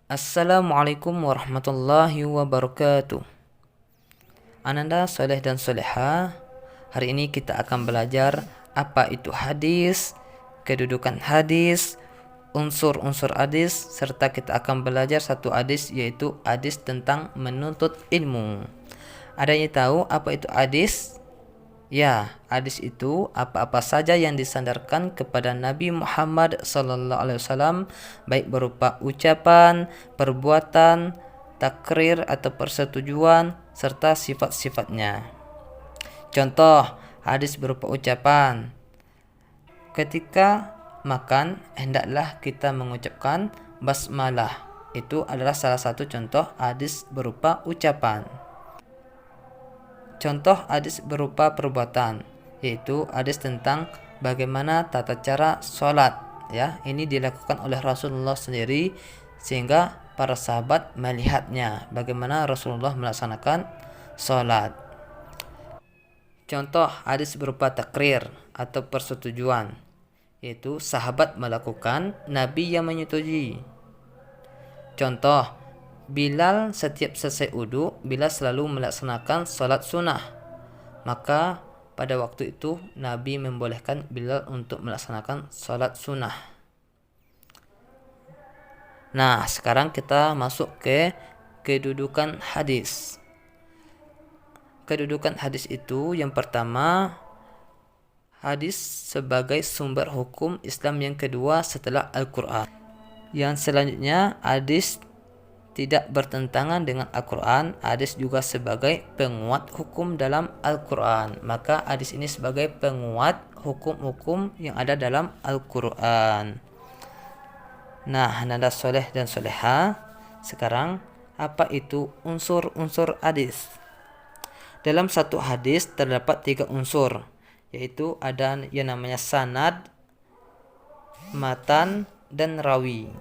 Assalamualaikum warahmatullahi wabarakatuh. Ananda soleh dan soleha, hari ini kita akan belajar apa itu hadis, kedudukan hadis, unsur-unsur hadis, serta kita akan belajar satu hadis, yaitu hadis tentang menuntut ilmu. Ada yang tahu apa itu hadis? Ya, hadis itu apa-apa saja yang disandarkan kepada Nabi Muhammad SAW, baik berupa ucapan, perbuatan, takrir atau persetujuan, serta sifat-sifatnya. Contoh, hadis berupa ucapan. Ketika makan, hendaklah kita mengucapkan basmalah. Itu adalah salah satu contoh hadis berupa ucapan. Contoh hadis berupa perbuatan, yaitu hadis tentang bagaimana tata cara sholat. Ya, ini dilakukan oleh Rasulullah sendiri sehingga para sahabat melihatnya bagaimana Rasulullah melaksanakan sholat. Contoh hadis berupa takrir atau persetujuan, yaitu sahabat melakukan, Nabi yang menyetujui. Contoh, Bilal setiap selesai wudu, Bilal selalu melaksanakan sholat sunnah. Maka pada waktu itu Nabi membolehkan Bilal untuk melaksanakan sholat sunnah. Nah, sekarang kita masuk ke kedudukan hadis. Kedudukan hadis itu yang pertama, hadis sebagai sumber hukum Islam yang kedua setelah Al-Quran. Yang selanjutnya, hadis tidak bertentangan dengan Al-Quran. Hadis juga sebagai penguat hukum dalam Al-Quran. Maka hadis ini sebagai penguat hukum-hukum yang ada dalam Al-Quran. Nah, Nanda soleh dan soleha, sekarang apa itu unsur-unsur hadis? Dalam satu hadis terdapat 3 unsur, yaitu ada yang namanya sanad, matan, dan rawi.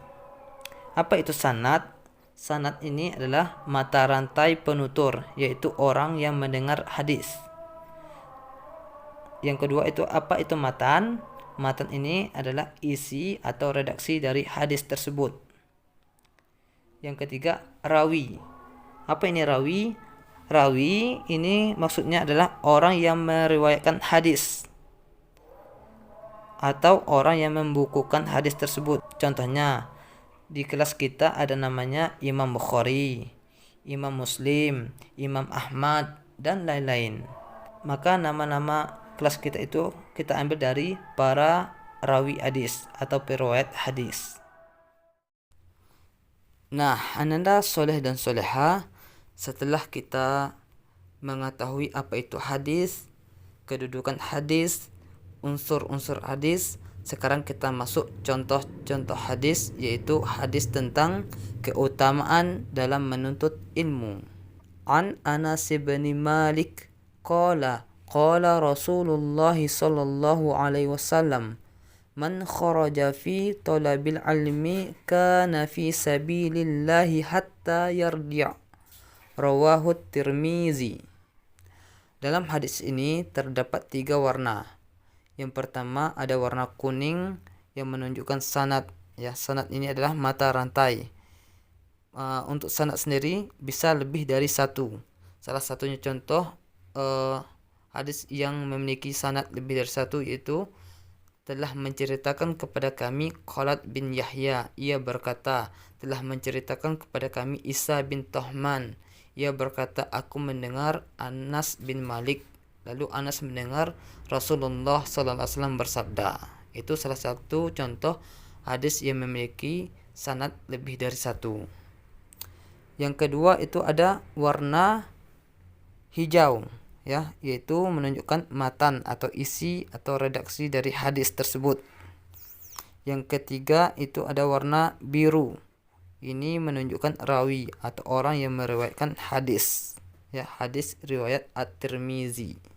Apa itu sanad? Sanad ini adalah mata rantai penutur, yaitu orang yang mendengar hadis. Yang kedua itu apa itu matan? Matan ini adalah isi atau redaksi dari hadis tersebut. Yang ketiga, rawi. Apa ini rawi? Rawi ini maksudnya adalah orang yang meriwayatkan hadis atau orang yang membukukan hadis tersebut. Contohnya, di kelas kita ada namanya Imam Bukhari, Imam Muslim, Imam Ahmad, dan lain-lain. Maka nama-nama kelas kita itu kita ambil dari para rawi hadis atau periwayat hadis. Nah, Ananda soleh dan soleha, setelah kita mengetahui apa itu hadis, kedudukan hadis, unsur-unsur hadis, sekarang kita masuk contoh-contoh hadis, yaitu hadis tentang keutamaan dalam menuntut ilmu. An Anas bin Malik qala Rasulullah sallallahu alaihi wasallam, man kharaja fi talabil ilmi kana fi sabilillahi hatta yarji'. Rawahu Tirmizi. Dalam hadis ini terdapat 3 warna. Yang pertama ada warna kuning yang menunjukkan sanad. Ya, sanad ini adalah mata rantai. Untuk sanad sendiri bisa lebih dari 1. Salah satunya contoh hadis yang memiliki sanad lebih dari 1 yaitu telah menceritakan kepada kami Khalid bin Yahya, ia berkata, telah menceritakan kepada kami Isa bin Tohman, ia berkata, aku mendengar Anas bin Malik. Lalu Anas mendengar Rasulullah SAW bersabda. Itu salah satu contoh hadis yang memiliki sanad lebih dari 1. Yang kedua itu ada warna hijau, ya, yaitu menunjukkan matan atau isi atau redaksi dari hadis tersebut. Yang ketiga itu ada warna biru. Ini menunjukkan rawi atau orang yang meriwayatkan hadis. Ya, hadis riwayat At-Tirmizi.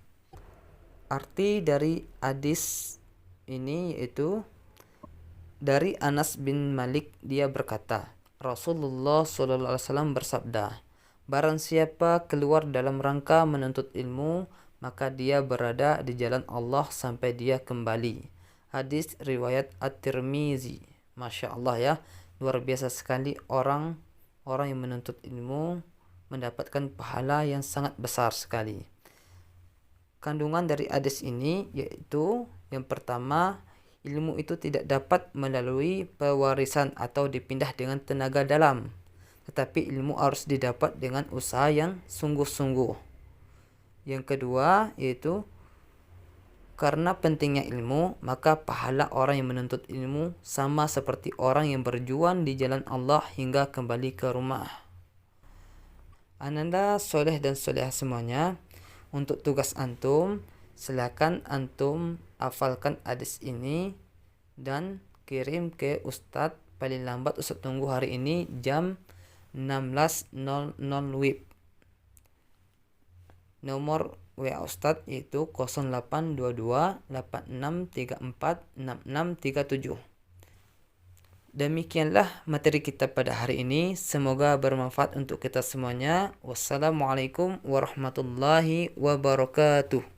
Arti dari hadis ini yaitu dari Anas bin Malik, dia berkata, Rasulullah SAW bersabda, barang siapa keluar dalam rangka menuntut ilmu, maka dia berada di jalan Allah sampai dia kembali. Hadis riwayat At-Tirmizi. Masya Allah ya. luar biasa sekali orang yang menuntut ilmu mendapatkan pahala yang sangat besar sekali. Kandungan dari hadis ini yaitu yang pertama, ilmu itu tidak dapat melalui pewarisan atau dipindah dengan tenaga dalam, tetapi ilmu harus didapat dengan usaha yang sungguh-sungguh. Yang kedua yaitu karena pentingnya ilmu, maka pahala orang yang menuntut ilmu sama seperti orang yang berjuang di jalan Allah hingga kembali ke rumah. Ananda soleh dan solehah semuanya, untuk tugas antum, silakan antum hafalkan hadis ini dan kirim ke Ustadz. Paling lambat Ustadz tunggu hari ini jam 16.00 WIB. Nomor WA Ustadz yaitu 0822 8634 6637. Demikianlah materi kita pada hari ini. Semoga bermanfaat untuk kita semuanya. Wassalamualaikum warahmatullahi wabarakatuh.